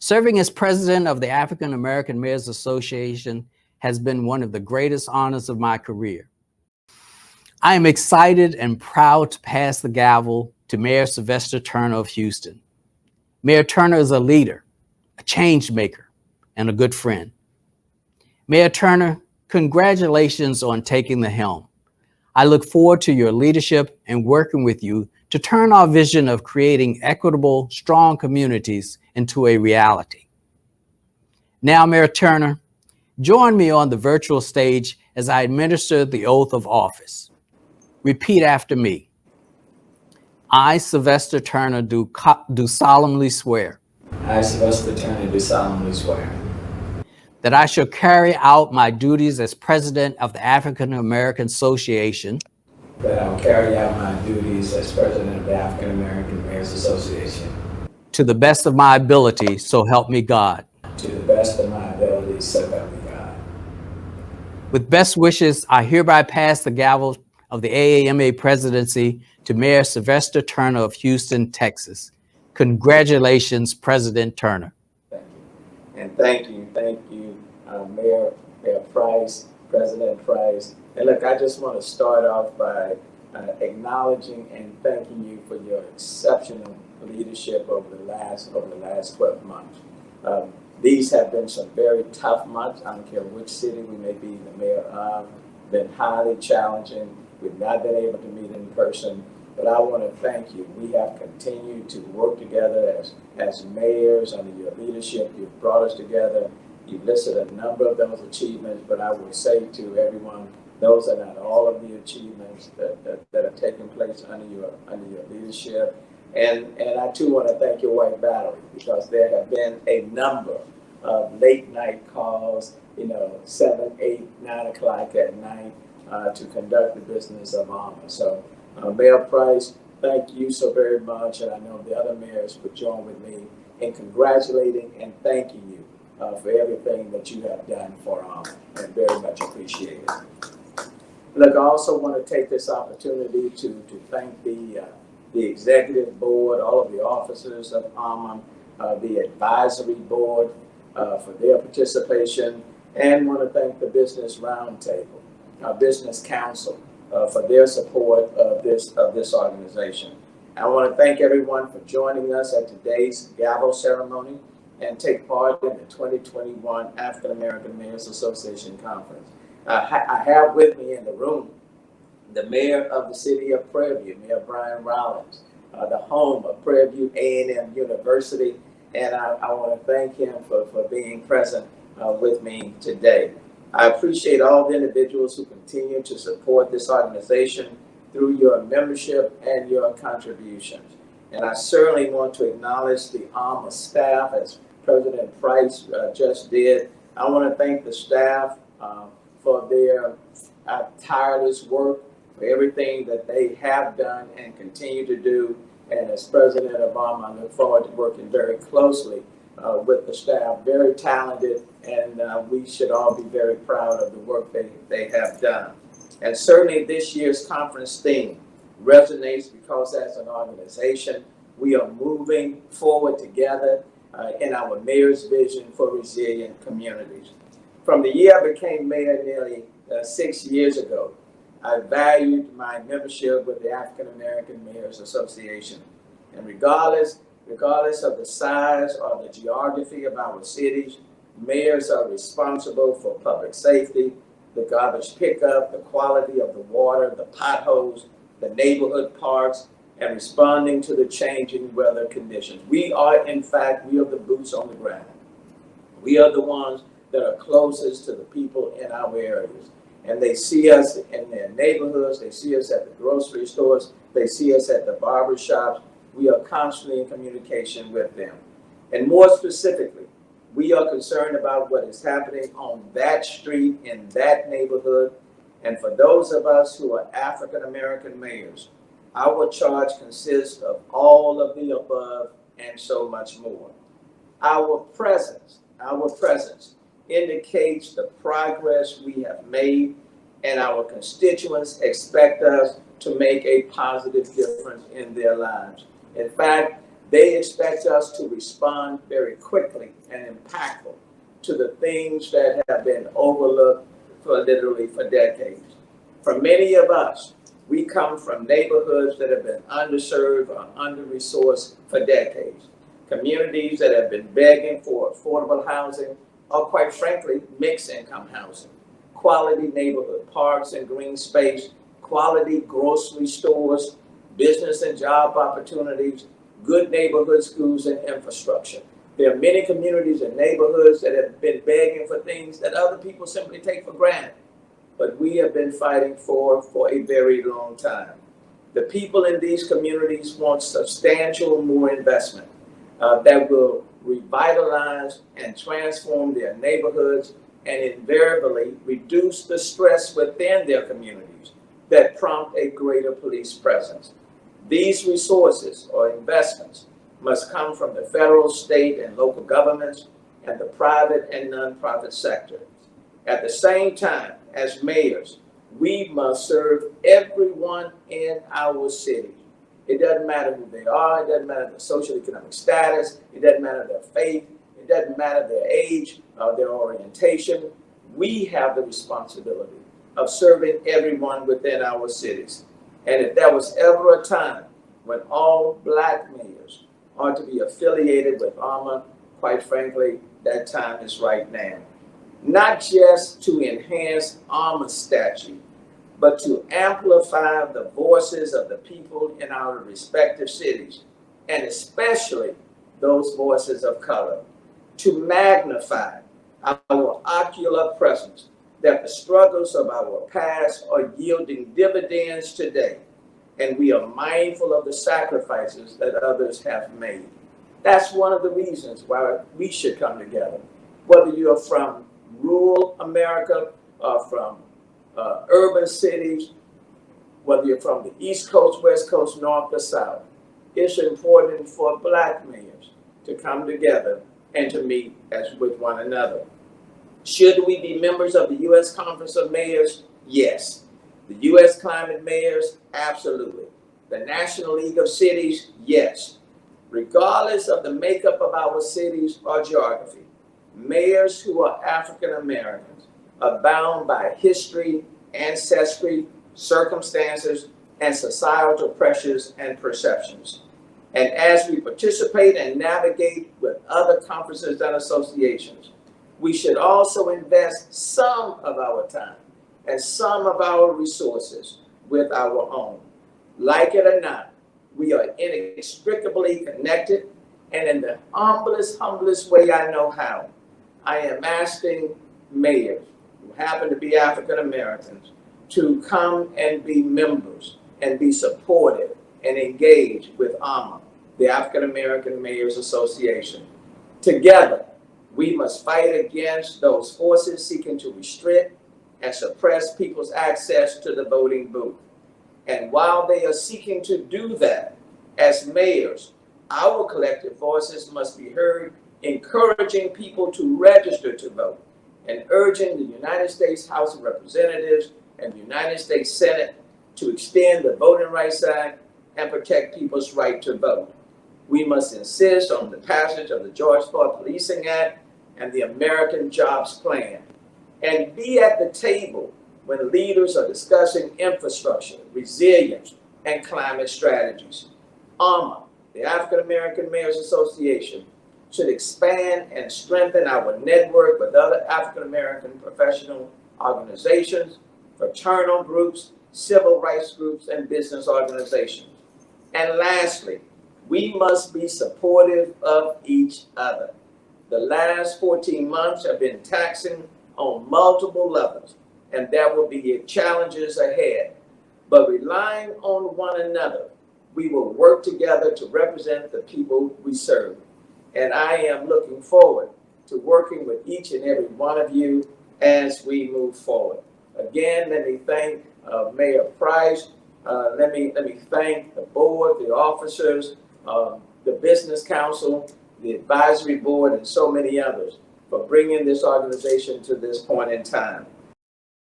Serving as president of the African American Mayors Association has been one of the greatest honors of my career. I am excited and proud to pass the gavel to Mayor Sylvester Turner of Houston. Mayor Turner is a leader, a change maker, and a good friend. Mayor Turner, congratulations on taking the helm. I look forward to your leadership and working with you to turn our vision of creating equitable, strong communities into a reality. Now, Mayor Turner, join me on the virtual stage as I administer the oath of office. Repeat after me. I, Sylvester Turner, do solemnly swear. I, Sylvester Turner, do solemnly swear. That I shall carry out my duties as president of the African American Association. That I will carry out my duties as president of the African American Mayors Association. To the best of my ability, so help me God. To the best of my ability, so help me God. With best wishes, I hereby pass the gavel of the AAMA presidency to Mayor Sylvester Turner of Houston, Texas. Congratulations, President Turner. Thank you. And thank you, Mayor Price, President Price. And look, I just want to start off by acknowledging and thanking you for your exceptional leadership over the last 12 months. These have been some very tough months. I don't care which city we may be the mayor of. Been highly challenging. We've not been able to meet in person, but I want to thank you. We have continued to work together as mayors under your leadership. You've brought us together. You've listed a number of those achievements, but I will say to everyone, those are not all of the achievements that are taking place under your leadership. And I too want to thank your White Battery, because there have been a number of late night calls, 7, 8, 9 o'clock at night to conduct the business of AAMA. So Mayor Price, thank you so very much. And I know the other mayors would join with me in congratulating and thanking you for everything that you have done for AAMA, and very much appreciate it. Look, I also want to take this opportunity to thank the executive board, all of the officers of AAMA, the advisory board for their participation, and want to thank the Business Roundtable, Business Council for their support of this organization. I want to thank everyone for joining us at today's gavel ceremony and take part in the 2021 African American Mayors Association Conference. I have with me in the room the mayor of the city of Prairie View, Mayor Brian Rollins, the home of Prairie View A&M University, and I want to thank him for being present with me today. I appreciate all the individuals who continue to support this organization through your membership and your contributions. And I certainly want to acknowledge the AAMA staff, as President Price just did. I want to thank the staff for their tireless work, for everything that they have done and continue to do. And as president of AAMA, I look forward to working very closely with the staff, very talented, and we should all be very proud of the work they have done. And certainly this year's conference theme resonates because as an organization, we are moving forward together in our mayor's vision for resilient communities. From the year I became mayor nearly 6 years ago, I valued my membership with the African American Mayors Association. And regardless of the size or the geography of our cities, mayors are responsible for public safety, the garbage pickup, the quality of the water, the potholes, the neighborhood parks, and responding to the changing weather conditions. We are the boots on the ground. We are the ones that are closest to the people in our areas. And they see us in their neighborhoods, they see us at the grocery stores, they see us at the barber shops. We are constantly in communication with them. And more specifically, we are concerned about what is happening on that street, in that neighborhood. And for those of us who are African American mayors, our charge consists of all of the above and so much more. Our presence indicates the progress we have made, and our constituents expect us to make a positive difference in their lives. In fact, They expect us to respond very quickly and impactful to the things that have been overlooked for literally for decades. For many of us, we come from neighborhoods that have been underserved or under-resourced for decades. Communities that have been begging for affordable housing or, quite frankly, mixed income housing. Quality neighborhood parks and green space, quality grocery stores, business and job opportunities, good neighborhood schools and infrastructure. There are many communities and neighborhoods that have been begging for things that other people simply take for granted, but we have been fighting for a very long time. The people in these communities want substantial more investment that will revitalize and transform their neighborhoods and invariably reduce the stress within their communities that prompt a greater police presence. These resources or investments must come from the federal, state, and local governments and the private and nonprofit sector. At the same time, as mayors, we must serve everyone in our city. It doesn't matter who they are, it doesn't matter their social economic status, it doesn't matter their faith, it doesn't matter their age, their orientation. We have the responsibility of serving everyone within our cities. And if there was ever a time when all Black mayors are to be affiliated with AAMA, quite frankly, that time is right now. Not just to enhance AAMA's statute, but to amplify the voices of the people in our respective cities, and especially those voices of color, to magnify our ocular presence, that the struggles of our past are yielding dividends today, and we are mindful of the sacrifices that others have made. That's one of the reasons why we should come together. Whether you're from rural America or from urban cities, whether you're from the East Coast, West Coast, North or South, it's important for Black mayors to come together and to meet as with one another. Should we be members of the U.S. Conference of Mayors? Yes. The U.S. Climate Mayors? Absolutely. The National League of Cities? Yes. Regardless of the makeup of our cities or geography, mayors who are African Americans are bound by history, ancestry, circumstances, and societal pressures and perceptions. And as we participate and navigate with other conferences and associations, we should also invest some of our time and some of our resources with our own. Like it or not, we are inextricably connected, and in the humblest way I know how, I am asking mayors who happen to be African Americans to come and be members and be supportive and engage with AAMA, the African American Mayors Association. Together, we must fight against those forces seeking to restrict and suppress people's access to the voting booth. And while they are seeking to do that, as mayors, our collective voices must be heard, encouraging people to register to vote and urging the United States House of Representatives and the United States Senate to extend the Voting Rights Act and protect people's right to vote. We must insist on the passage of the George Floyd Policing Act and the American Jobs Plan, and be at the table when leaders are discussing infrastructure, resilience, and climate strategies. AAMA, the African American Mayors Association, should expand and strengthen our network with other African American professional organizations, fraternal groups, civil rights groups, and business organizations. And lastly, we must be supportive of each other. The last 14 months have been taxing on multiple levels, and there will be challenges ahead. But relying on one another, we will work together to represent the people we serve. And I am looking forward to working with each and every one of you as we move forward. Again, let me thank Mayor Price. Let me thank the board, the officers, the business council, the advisory board, and so many others for bringing this organization to this point in time.